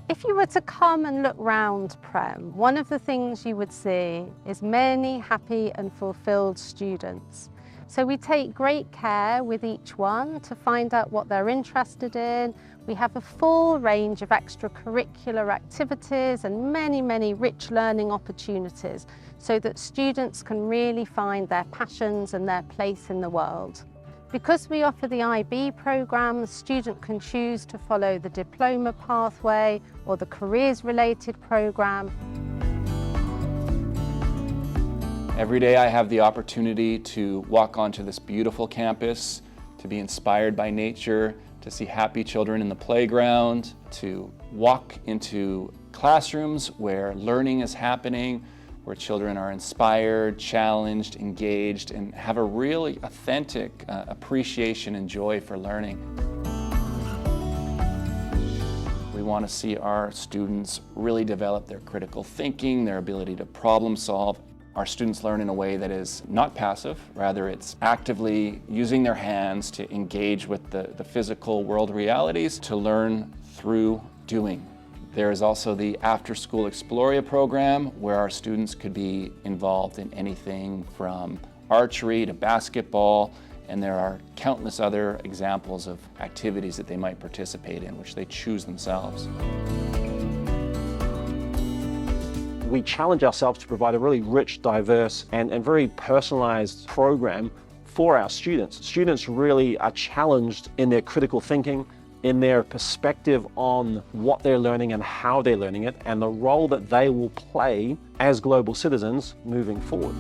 If you were to come and look round Prem, one of the things you would see is many happy and fulfilled students. So we take great care with each one to find out what they're interested in. We have a full range of extracurricular activities and many rich learning opportunities so that students can really find their passions and their place in the world. Because we offer the IB programme, the student can choose to follow the diploma pathway or the careers-related programme. Every day I have the opportunity to walk onto this beautiful campus, to be inspired by nature, to see happy children in the playground, to walk into classrooms where learning is happening, where children are inspired, challenged, engaged, and have a really authentic appreciation and joy for learning. We want to see our students really develop their critical thinking, their ability to problem solve. Our students learn in a way that is not passive, rather it's actively using their hands to engage with the physical world realities, to learn through doing. There is also the after-school Exploria program where our students could be involved in anything from archery to basketball, and there are countless other examples of activities that they might participate in, which they choose themselves. We challenge ourselves to provide a really rich, diverse, and very personalized program for our students. Students really are challenged in their critical thinking, in their perspective on what they're learning and how they're learning it, and the role that they will play as global citizens moving forward.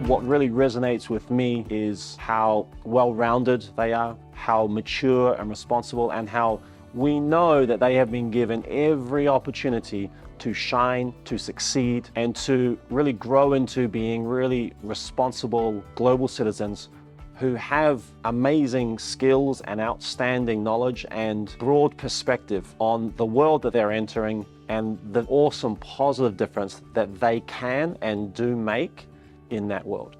What really resonates with me is how well-rounded they are, how mature and responsible, and how we know that they have been given every opportunity to shine, to succeed, and to really grow into being really responsible global citizens who have amazing skills and outstanding knowledge and broad perspective on the world that they're entering and the awesome positive difference that they can and do make in that world.